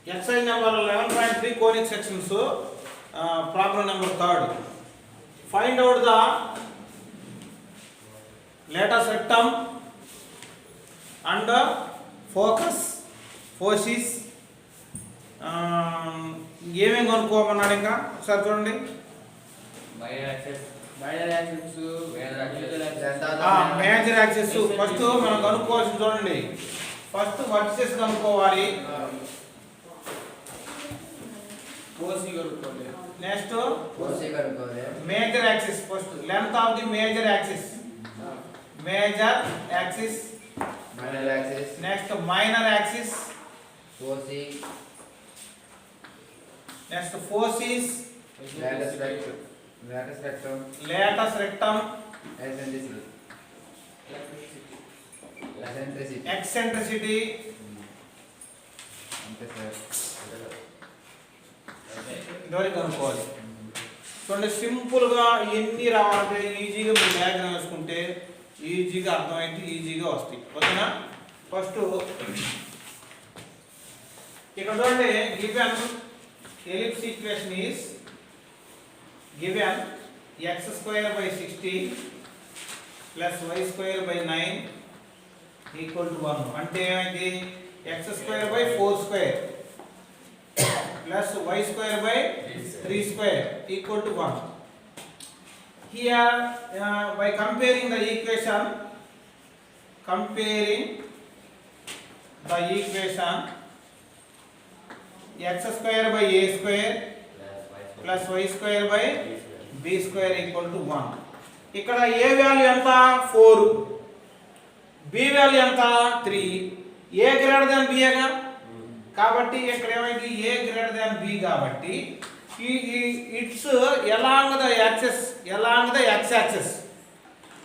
Exercise number 11.3 conic sections. Problem number 3. Find out the latus rectum and focus forces. ఏమేమి కనుక్కోమన్నాడు ఇంకా ఒకసారి చూడండి. Major axis first మనం కనుక్కోవాల్సింది చూడండి. ఫస్ట్ వర్టిసెస్ కనుక్కోవాలి. Next major axis. First length of the major axis. Major axis. Next minor axis. Next forces. latus rectum. eccentricity. ఇదొకటి కనుక్కోవాలి. చూడండి సింపుల్గా ఎన్ని రావాలంటే ఈజీగా మీరు డయాగ్రామ్ వేసుకుంటే ఈజీగా అర్థమైంది, ఈజీగా వస్తాయి. ఓకేనా? ఫస్ట్ ఇక్కడ చూడండి given ellipse equation is given x square by 16 plus y square by 9 equal to 1. అంటే ఏమైంది? x square by 4 square plus y square by 3 square equal to 1. Here by comparing the equation x square by a square plus y square by b square equal to 1. ఇక్కడ a value ఎంత? 4. b value ఎంత? 3. a greater than b గా కాబట్టి ఇక్కడ ఏమైంది? a greater than b కాబట్టి it's along the axis, x axis.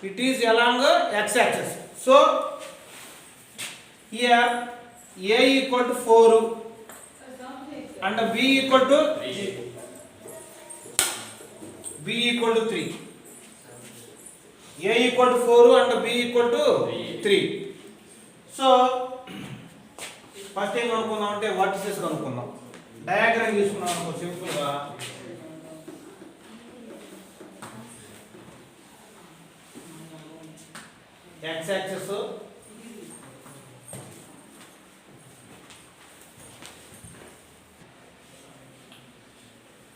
It is along x axis. So here a equal to 4 and b equal to 3. a equal to 4 and b equal to 3. So first ఏం కనుక్కుందాం అంటే vertices కనుక్కుందాం. Diagram తీసుకున్నాం అనుకో సింపుల్గా. x axis,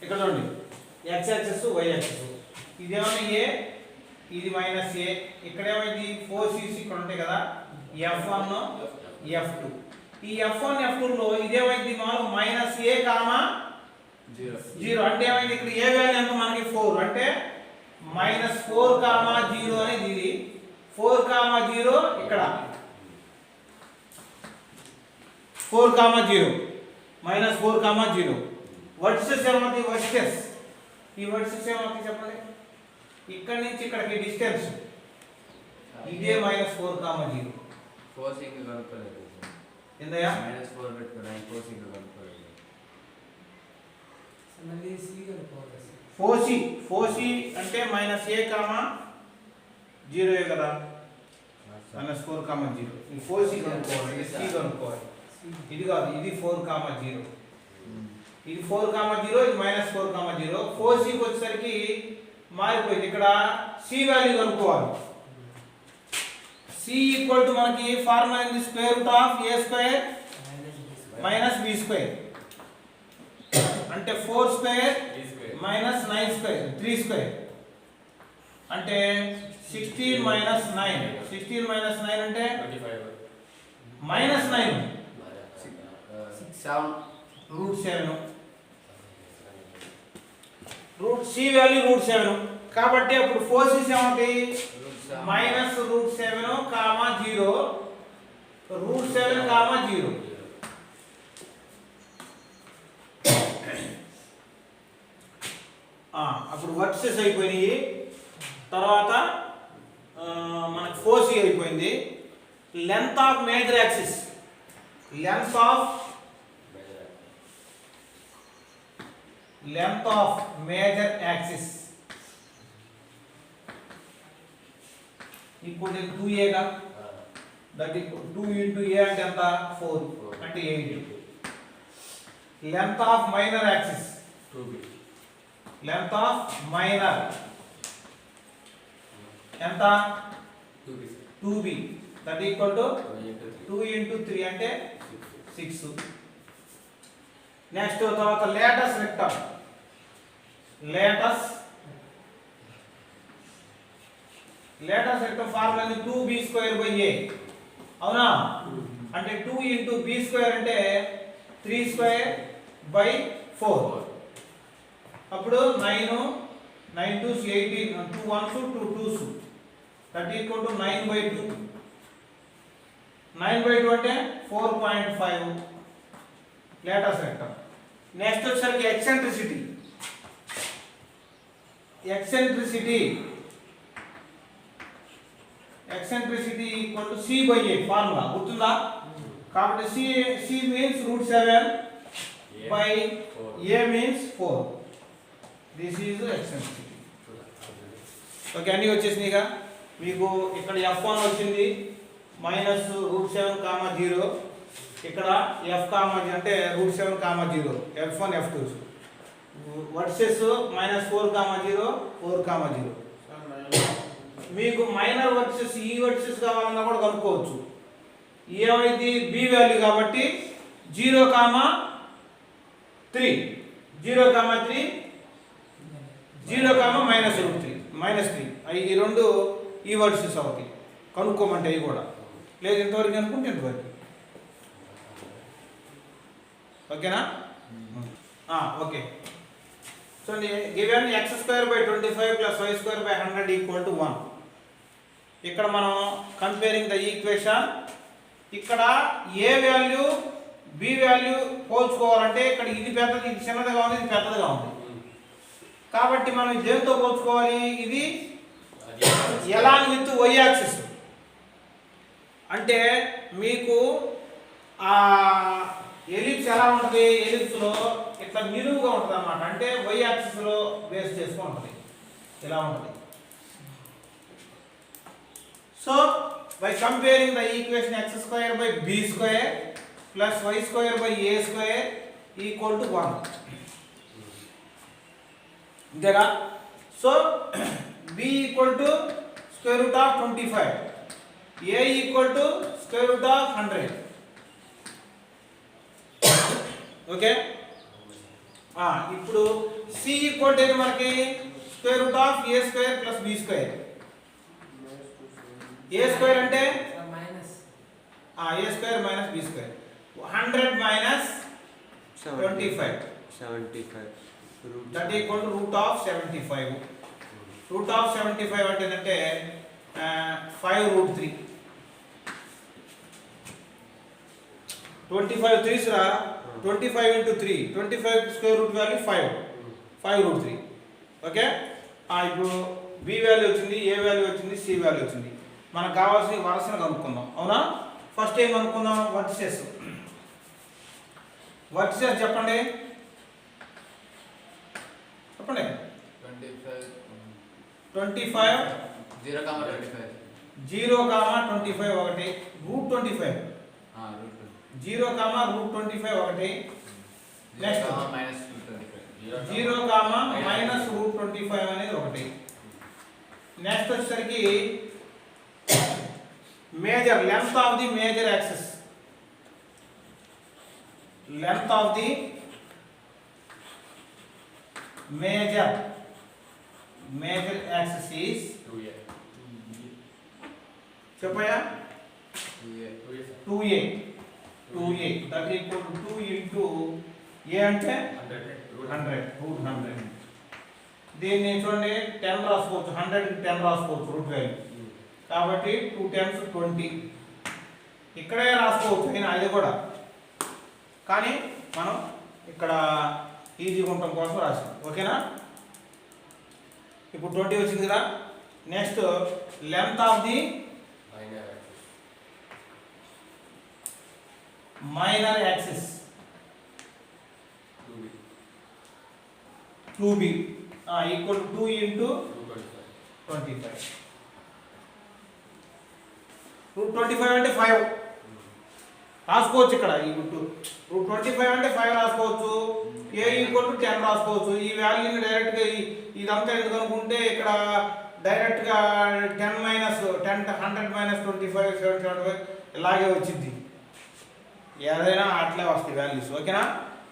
ఇక్కడ చూడండి x axis, y axis. ఇదేమైనా a, ఇది మైనస్ a. ఇక్కడ ఏమైంది? 4c's ఇక్కడ ఉంటాయి కదా, f1 f2. ఈ f1 f2 లో ఇదేమైంది? మామూలు మైనస్ a కామా 0. అంటే ఏమైంది? ఇక్కడ a వాల్యూ ఎంత మనకి? 4. అంటే మైనస్ 4 కామా 0 అనేది ఇది. 4 కామా 0 ఇక్కడ 4 కామా 0 మైనస్ 4 కామా 0. వర్టిసెస్ ఏమవుతుంది? వర్టిసెస్ ఈ వర్టిసెస్ ఏమవుతుంది చెప్పండి? ఇక్కడ నుంచి ఇక్కడికి డిస్టెన్స్ ఇదే మైనస్ 4 కామా 0. ఏందయ్యా? ఫోర్సీ అంటే మైనస్ ఏ కామా 0 కదా, మైనస్ 4 కామా 0. ఈ ఫోర్సీ కనుక్కోవాలి, ఇది సి కనుక్కోవాలి. ఇది కాదు, ఇది 4 కామా 0. ఇది 4 కామా 0, ఇది మైనస్ 4 కామా 0. 4cకి వచ్చేసరికి మారిపోయింది. ఇక్కడ c వాల్యూ కనుక్కోవాలి. c ఈక్వల్ టు మనకి ఫార్ములా ఏంది? Square root of a square minus b square. అంటే 4 స్క్వేర్ మైనస్ 9 స్క్వేర్ 3 స్క్వేర్. అంటే 16 మైనస్ 9. 16 మైనస్ 9 అంటే minus 9 root 7. Root c value root 7 కాబట్టి అప్పుడు ఫోర్సెస్ ఏమవుతాయి? Minus root 7 comma 0 root 7 comma 0. అప్పుడు వర్టిసెస్ అయిపోయినాయి. తర్వాత మనకు ఫోర్స్ అయిపోయింది. Length of major axis. Length of major axis equal to 2a గా that is 2 into a అంటే ఎంత 4 అంటే 8. length of minor axis 2b. length of minor ఎంత 2b. 2b that equal to 2 2 into 3. into 3 అంటే 6. Next తర్వాత let's rectum let's rectum formula 2b² a అవునా అంటే 2 into b² అంటే 3²/4 అప్పుడు 9 9 2 18 2 1s 2 2s that equal to 9/2 9/2 అంటే 4.5 లేటస్ రెక్టమ్ నెక్స్ట్ వచ్చేసరికి ఎక్సెంట్రిసిటీ equal to c/a formula గుర్తుందా కాబట్టి c means √7/a means 4 this is eccentricity okay అన్నీ వచ్చేసినాయిగా మీకు ఇక్కడ f1 వచ్చింది -√7,0 ఇక్కడ f, అంటే √7,0 f1 f2 వర్సెస్ -4,0 4,0 మీకు మైనర్ వర్సెస్ ఈ వర్సెస్ కావాలన్నా కూడా కనుక్కోవచ్చు ఏమైంది b వాల్యూ కాబట్టి 0,3 -3 అవి ఈ రెండు ఈ వర్సెస్ అవుతాయి కనుక్కోమంటే అవి కూడా లేదు ఇంతవరకు అనుకుంటే ఇంతవరకు ఓకేనా okay so given x² + y² / 100 = 1 ఇక్కడ మనం కంపేరింగ్ ద ఈక్వేషన్ ఇక్కడ ఏ వాల్యూ b వాల్యూ పోల్చుకోవాలంటే ఇక్కడ ఇది పెద్దది ఇది చిన్నదిగా ఉంది ఇది పెద్దదిగా ఉంది కాబట్టి మనం దేంతో పోల్చుకోవాలి ఇది ఎలాంగ్ విత్ y యాక్సిస్ అంటే మీకు ఆ ఎలిప్స్ ఎలా ఉంటుంది ఎలిప్స్ లో ఇట్లా నిలువుగా ఉంటుంది అన్నమాట అంటే y యాక్సిస్ లో బేస్ చేసుకొని ఉంటుంది ఇలా ఉంటుంది so by comparing the equation x² / b² + y² / a² = 1 ఇంతేగా సో b = √25 a = √100 ఓకే ఇప్పుడు c ఈక్వల్ టు మనకి √a² + b². a² అంటే a² - b². 100 - 25 that equal to √75. √75 అంటే ఏంటంటే 5√3. 25 3s రా 25 into 3 25 square root value 5 okay ఇప్పుడు b వాల్యూ వచ్చింది a value వచ్చింది c వాల్యూ వచ్చింది మనకు కావాల్సిన వరుసను కనుక్కుందాం అవునా ఫస్ట్ ఏం కనుక్కుందాం వర్టిసెస్ చెప్పండి 25 0, 25 ఒకటి √25 0, √25 ఒకటి నెక్స్ట్ 0, -√25 అనేది ఒకటి నెక్స్ట్ వచ్చేసరికి major length of the major axis major axis is 2a. చెప్పయ్యా 2a 2a that equal to 2 into a అంటే 100 దీన్ని చూడండి 10 రాసుకోవచ్చు 100 కి 10 రాసుకోవచ్చు రూట్ వాల్యూ కాబట్టి 2 10s 20 ఇక్కడే రాసుకోవచ్చు అయినా అది కూడా కానీ మనం ఇక్కడ ఈజీగా ఉండటం కోసం రాసాం ఓకేనా ఇప్పుడు 20 వచ్చింది కదా next length of the minor axis 2b equal to 2 into 25 √25 అంటే 5 రాసుకోవచ్చు ఇక్కడ రూట్ 25 అంటే 5 రాసుకోవచ్చు, a ఈక్వల్ టు 10 రాసుకోవచ్చు. ఈ వాల్యూని డైరెక్ట్గా ఇదంతా ఎందుకు అనుకుంటే ఇక్కడ డైరెక్ట్గా 10 మైనస్ 10 100 మైనస్ 25 75 ఇలాగే వచ్చింది. ఏదైనా అట్లే వస్తాయి వాల్యూస్. ఓకేనా.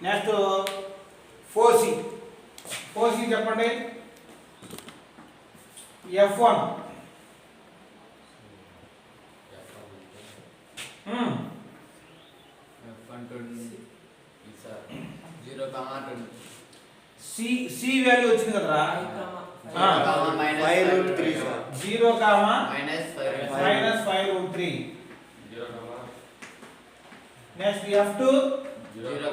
Next 4c. 4c చెప్పండి. f1 సి వాల్యూ వచ్చింది కదరా. 0 comma minus 5√3. Next f2 0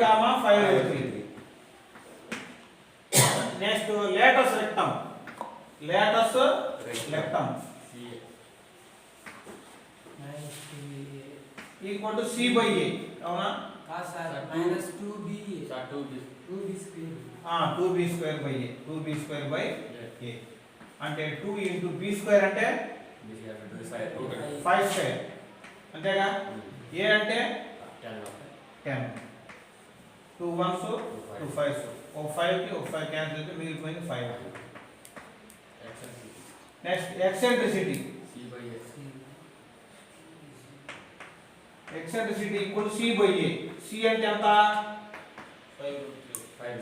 comma 5√3. Next latus rectum equal to c by a. అవునా. minus 2b 2b square 2b square by a. 2b square by a అంటే 2 into b square అంటే 5 square అంతేగా. a అంటే 10. 2 1s 2 5s. ఒక 5 కి ఒక 5 cancel అయితే మిగిలిపోయింది 5. Next eccentricity equal c by a. c అంటే ఎంత?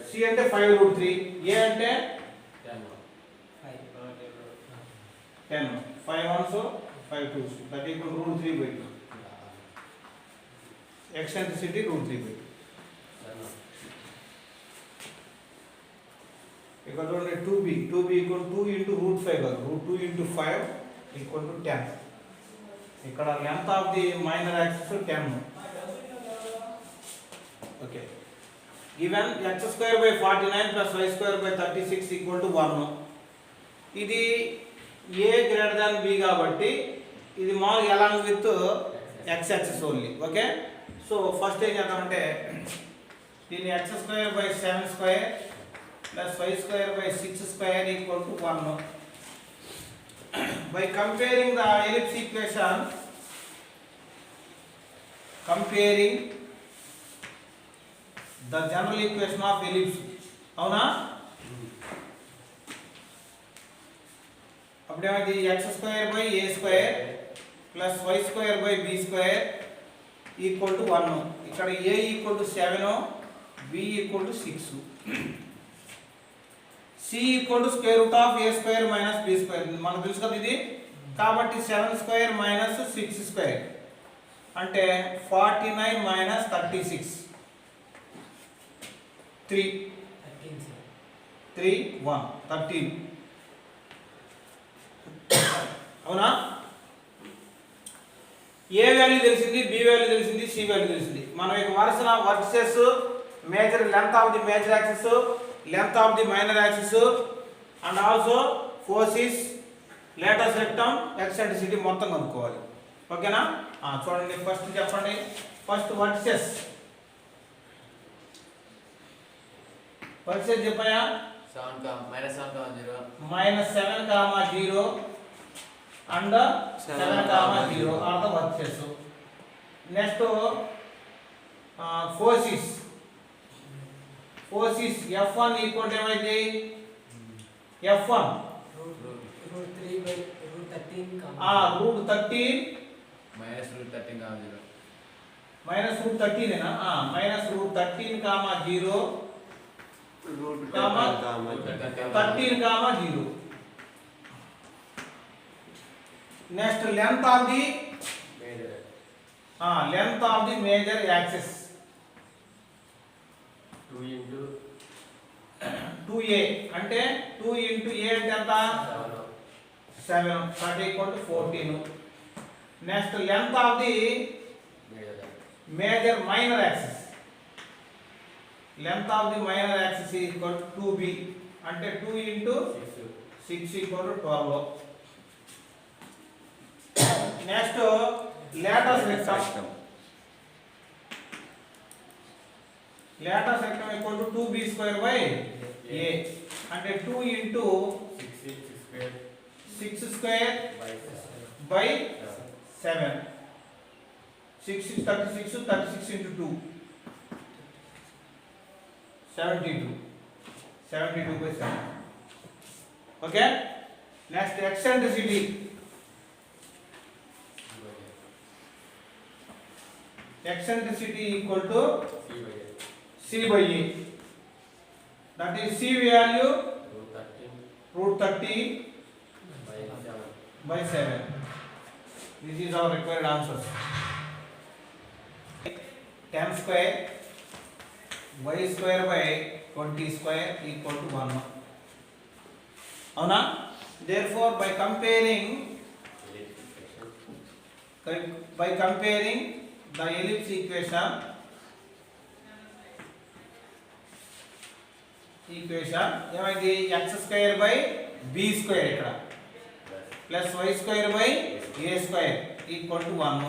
c అంటే 5√3. a అంటే 10. 5 1s 5 2s దట్ ఈక్వల్ √3/2. ఎక్సెంట్రిసిటీ √3/2. ఇక్కడ చూడండి 2b ఈక్వల్ 2 ఇంటూ √5 కదా. √2 ఇంటూ 5 ఈక్వల్ టు 10. ఇక్కడ length of the minor axis 10. Okay. Given x² / 49 + y² / 36 equal to 1. ఇది a గ్రేటర్ దాన్ b కాబట్టి ఇది మామూలుగా along with x axis only. Okay. So first ఏం చేద్దామంటే దీన్ని x² / 7² + y² / 6² equal to 1. By comparing the ellipse equation, comparing the general equation of ellipse. అవునా. అప్పుడేమైంది x² / a² + y² / b² equal to 1. ఇక్కడ a equal to 7, b equal to 6. c equal to square root of a² minus b². మనకు తెలుసు కదా ఇది. కాబట్టి 7² minus 6² అంటే 49 minus 36 3 1 13. అవునా. A value తెలిసింది, బి వాల్యూ తెలిసింది, సి వాల్యూ తెలిసింది. మనం ఇక వరుసన vertices major length of the major axis, length of the minor axis and also forces, latus rectum, eccentricity మొత్తం కనుక్కోవాలి. ఓకేనా. చూడండి ఫస్ట్ చెప్పండి. ఫస్ట్ వర్సెస్ చెప్పాయా. -7,0 and 7,0 are the vertices. Next forces F1 equal to ఏమైంది? F1 √13 మైనస్ రూట్ 13 ఏనా? -√13, 0 13, 0. Next length of the major axis 2a అంటే 2 into a అంటే ఎంత? 7 that equal to 14. Next length of the major minor axis equal to 2b అంటే 2 into 6 equal to 12. Next latus rectum equal to 2b² by a అంటే 2 into 6² by 7. 6 6 36, 36 into 2 72, 72 by 7. Okay, next eccentricity. Eccentricity equal to C by A. That is C value root 30 by 7. This is our required answers. 10 square y square by 20 square equal to 1. Avuna? Therefore, by comparing the ellipse equation ఏమైంది x square by b square ఇక్కడ plus y square by a square equal to 1.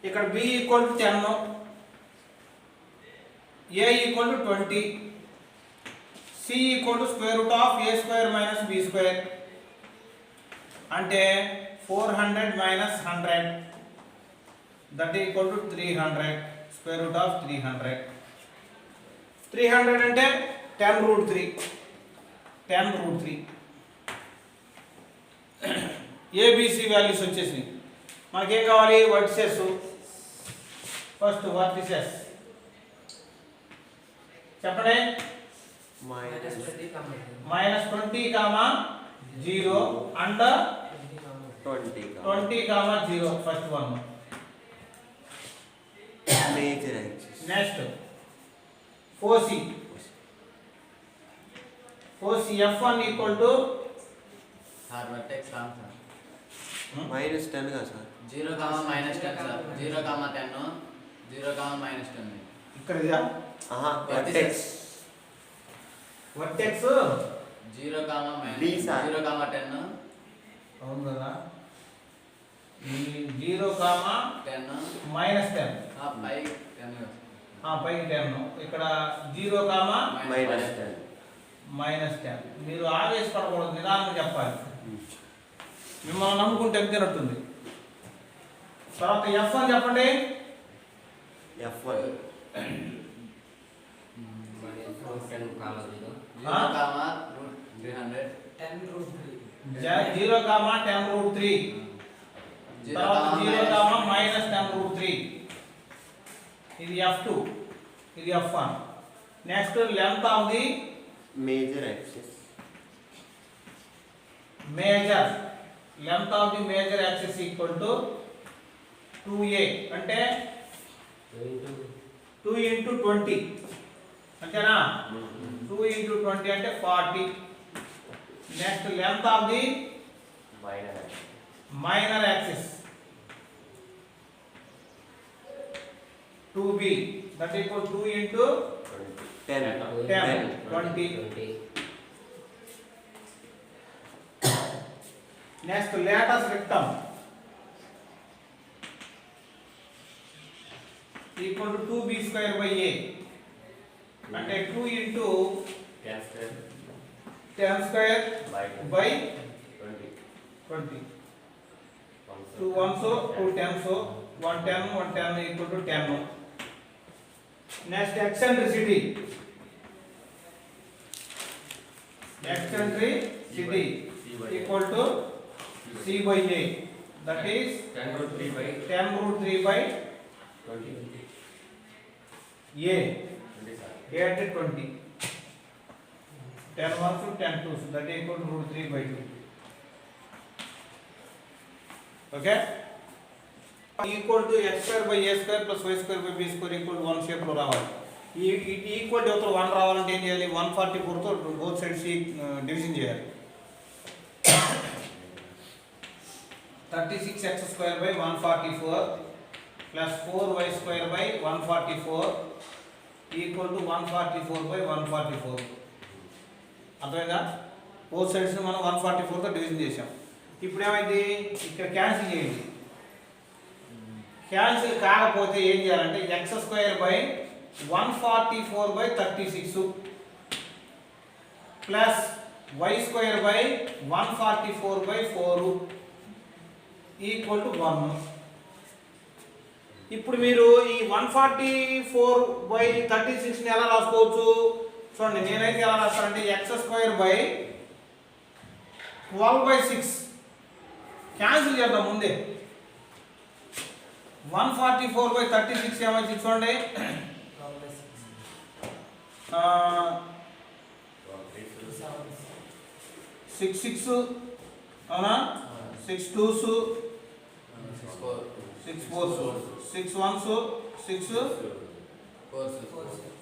ఇక్కడ b equal to 10, a equal to 20, c equal to square root of a square minus b square అంటే 400 minus 100 that equal to 300, square root of 300. 300 అంటే 10 root 3, 10 root 3. ABC values వచ్చేసి మనకేం కావాలి? Vertices. First vertices చెప్పండి. minus 20 comma minus 20 comma 0 and 20 comma 0 first one. major axis. Next 4C. 4C F1 equal to sir vertex comma sir minus 10 కదా sir. 0, -10 sir 0, 10 0, -10 ఇక్కడ ఇదా vertex. Vertex 0, B sir. 0, 10 అవును కదా. ఈ 0 కామా 10 మైనస్ 10 పై 10 పైకి 10. ఇక్కడ 0 comma minus 10. Minus 10. మీరు ఆవేశపడకూడదు, నిదానంగా చెప్పాలి. మిమ్మల్ని నమ్ముకుంటే తినట్టుంది. తర్వాత F1 చెప్పండి. F1 300 10 root 3 0 comma 10 root 3. తర్వాత 0 కామా మైనస్ 10 root 3. ఇది F2, ఇది F1. Next length of the major axis. Major, length of the major axis equal to 2a అంటే 2 into 20 అంతేనా? 2 into 20 అంటే 40. Next length of the minor axis 2b that equal 2 into 10. 20. Next latus rectum equal to 2b square by a అంటే 2 into 10 square by 20. 2 ones, 2 tens, 1 10 equal to 10. Next eccentricity. Eccentricity equal to C by A. That is 10 root 3 by A. A at 20. 10 ones, 10 twos. That equal to root 3 by 2. Okay? Equal to x square by a square plus y square by b square equal to 1 shape లో రావాలి. ఈ equal to 1 రావాలంటే ఏం చేయాలి? 144 తో both sides division చేయాలి. 36x square by 144 plus 4y square by 144 equal to 144 by 144. అర్థమైందా? Both sides మనం 144 తో డివిజన్ చేసాం. ఇప్పుడు ఏమైంది? ఇక్కడ క్యాన్సిల్ చేయండి. క్యాన్సిల్ కాకపోతే ఏం చేయాలంటే x square by 144 by 36 plus y square by 144 by 4 equal to 1. ఇప్పుడు మీరు ఈ 144/36ని ఎలా రాసుకోవచ్చు చూడండి. నేనైతే ఎలా రాస్తానంటే x²/12/6 క్యాన్సిల్ చేద్దాం ముందే. 144/36 ఏమైంది చూడండి. 6 6 అవునా, 6 2s 6 4s 6 1s 6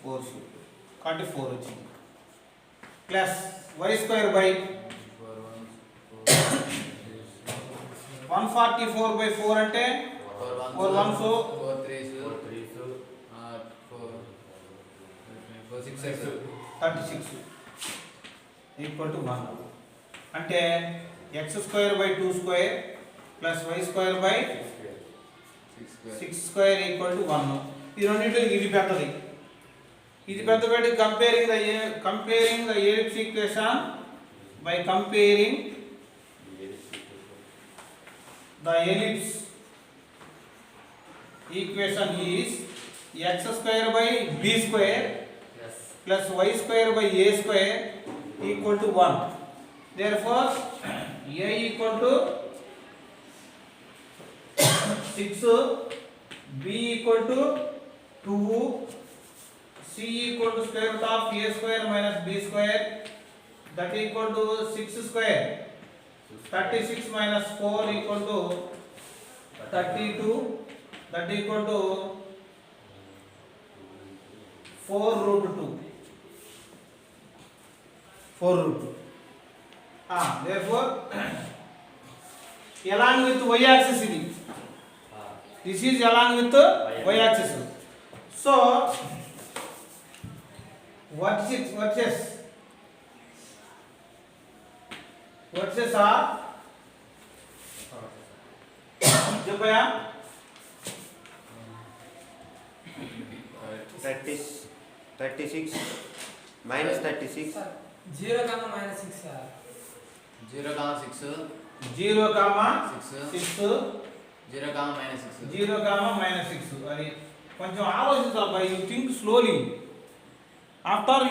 4s కాబట్టి 4 వచ్చింది. ప్లస్ y²/144/4 అంటే 4 1s 4 3s 4 6s 36 equal to 1 అంటే x²/2² plus y²/6² equal to 1. ఈ రెండింటికి ఇది పెద్దది, ఇది పెద్ద పెట్టి comparing the ellipse equation by comparing the ellipse equation is x²/b² plus y²/a² equal to 1. Therefore a equal to 6, b equal to 2, c equal to square root of a² minus b² that equal to 6². 36 minus 4 equal to 32 that equal to 4√2. 4√2. Therefore along with y axis ఇది. This is along with y axis. So vertices are చెప్పయా 36 minus 36 Sir, 0, minus 6, sir. 0, 6 0, 6 0, minus 6 0, minus 6. అది కొంచెం ఆలోచించాలి. You think slowly after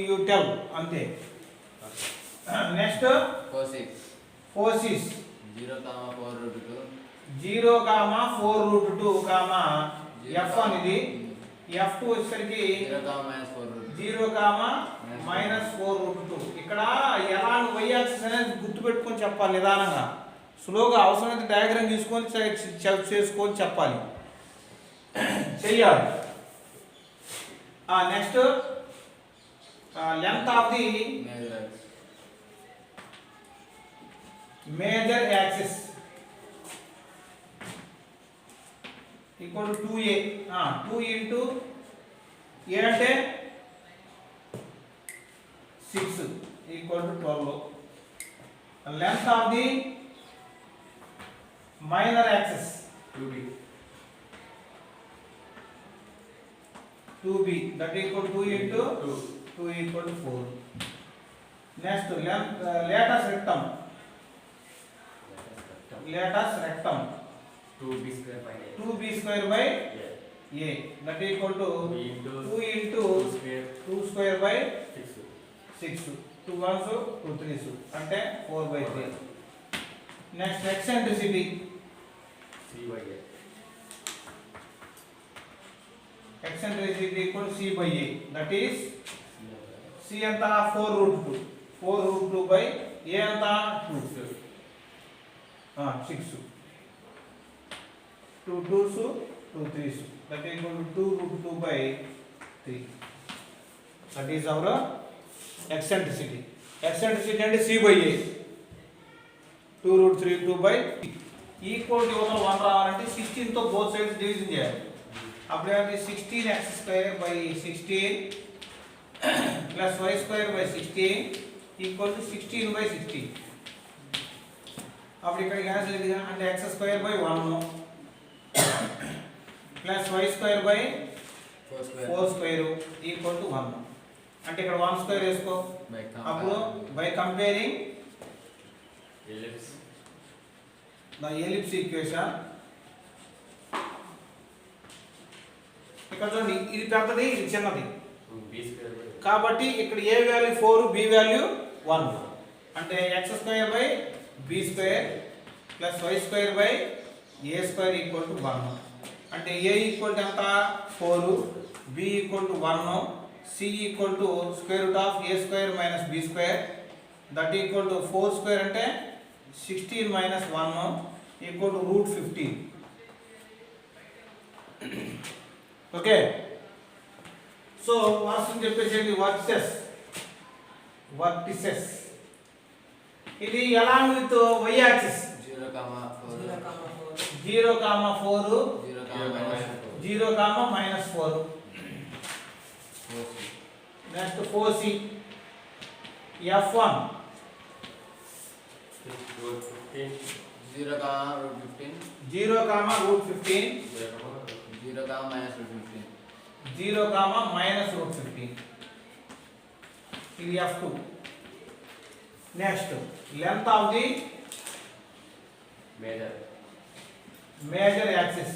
you tell అంతే. Next 4 6 4 0, 4√2 0, 4√2 f1 ఇది. f2 వచ్చేసరికి 0, 0, -4√2. ఇక్కడ ఎలా y axis అనేది గుర్తుపెట్టుకొని చెప్పాలి నిదానంగా, స్లోగా. అవసరమైతే డయాగ్రామ్ తీసుకొని చేసుకొని చెప్పాలి, చెయ్యాలి. Next length of the major axis equal to 2a. 2 into a అంటే 6 equal to 12. Length of the minor axis 2b that equal 2 into 2 equal to 4. Next latus rectum 2b² a that equal to 2 into 2²/6. 2 1s 2 3s అంటే 4/3. Next eccentricity equal to c/a that is c ఎంత 4√2. 4√2/a ఎంత 2. 6 2 2s 2 3s that equal to 2√2/3. that is our eccentricity. Eccentricity అంటే c/a 2√32/3 equal to 1 రావాలంటే 16 తో both sides division చేయాలి. అప్పుడు ఏంటి 16x²/16 plus y²/16 equal to 16/16. అప్పుడు ఇక్కడ క్యాన్సిల్ ఇది అంటే x²/1 plus y²/4² equal to 1. అంటే ఇక్కడ 1² వేసుకో. అప్పుడు by comparing the ellipse equation ఇక్కడ చూడండి ఇది పెద్దది ఇది చిన్నది కాబట్టి ఇక్కడ ఏ వాల్యూ 4 బి వాల్యూ 1 అంటే x² / b² + y² / a² = 1 అంటే a ఈక్వల్ టు ఎంత 4 b equal to 1 c equal to √a² - b² that equal to 4² అంటే 16 - 1 ఈక్వల్ టు √15. ఓకే సో వాస్తవం చెప్పేసేది వర్టిసెస్ ఇది along with y axis 0, 4, 0, 4 0, 0, -4 next 4c f1 0, √15 0, √15 0, -15 0, -√15 ఇది f2. Next length of the major axis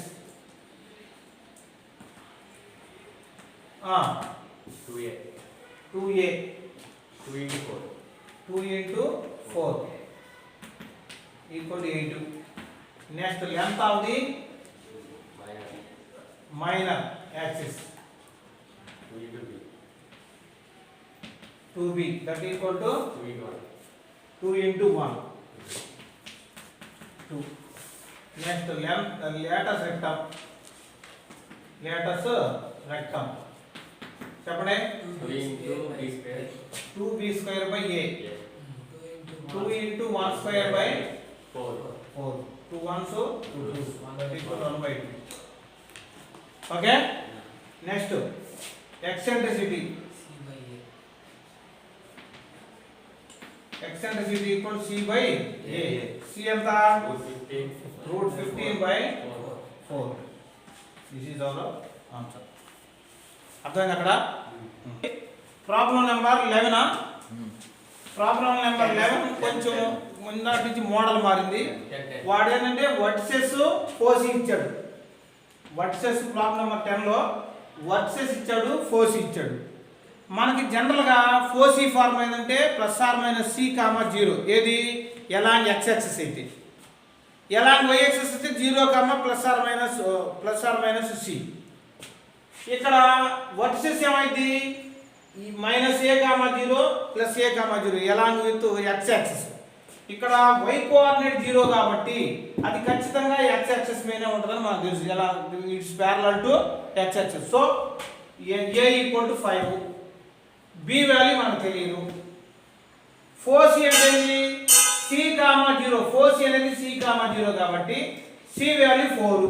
2a 2 into 4 equal to 8. Next length of the minor axis 2b that equal to 2 into 1 2. Next length latus rectum చెప్పండి 2b² by a 2 into 1² by 4 2 1s 2 2s 1 equal 1 by 2. Okay, next eccentricity equal to c by a. c ఎంత √15 by 4. This is our answer. అర్థమైంది అక్కడ. Problem number 11. Problem number 11 కొంచెం ముందటి నుంచి model మారింది. వాడు ఏంటంటే వర్టిసెస్ ఫోర్స్ ఇచ్చాడు. వర్టిసెస్ ప్రాబ్లం నెంబర్ 10లో వర్టిసెస్ ఇచ్చాడు, ఫోర్స్ ఇచ్చాడు. మనకి జనరల్గా ఫోర్సీ ఫార్మ్ ఏంటంటే +or - c, 0 ఏది ఎలాంగ్ x యాక్సిస్ అయితే, ఎలాంగ్ y యాక్సిస్ అయితే 0, +or - c. ఇక్కడ వర్టిసెస్ ఏమైంది ఈ -a, 0 + a, 0 along with x axis. ఇక్కడ y కోఆర్డినేట్ 0 కాబట్టి అది ఖచ్చితంగా x యాక్సిస్ మీదనే ఉంటుందని మనకు తెలుసు. ఎలా it's parallel to x axis. So a = 5, b value మనకు తెలియదు. ఫోర్స్ అంటే c, 0 ఫోర్స్ అనేది c, 0 కాబట్టి c వాల్యూ 4.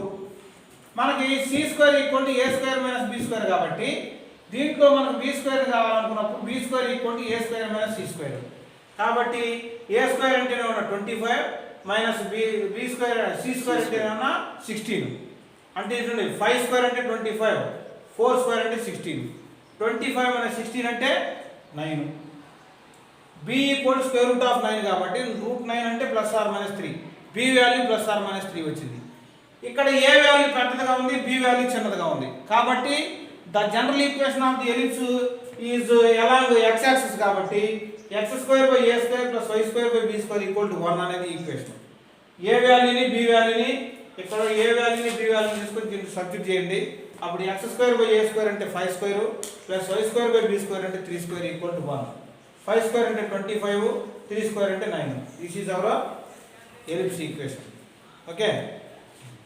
మనకి c² = a² - b² కాబట్టి దీంట్లో మనకు b² కావాలనుకున్నప్పుడు b² = a² - c². కాబట్టి a² అంటేనే 25 b² c² అంటేనే 16 అంటే చూడండి 5² అంటే 25 4² అంటే 16 25 - 16 అంటే 9. b = √9 కాబట్టి √9 అంటే +or -3. b వాల్యూ +or -3 వచ్చింది. ఇక్కడ a వాల్యూ పెద్దదిగా ఉంది, b వాల్యూ చిన్నదిగా ఉంది కాబట్టి the general equation of the ellipse is along x axis కాబట్టి x² / a² + y² / b² = 1 అనేది ఈక్వేషన్. a వాల్యూని b వాల్యూని ఇక్కడ a వాల్యూని b వాల్యూని తీసుకొని దీన్ని సబ్స్టిట్యూట్ చేయండి. అప్పుడు x² / a² అంటే 5² + y² / b² అంటే 3² = 1. 5² అంటే 25, 3² అంటే 9. This is our ellipse equation. Okay.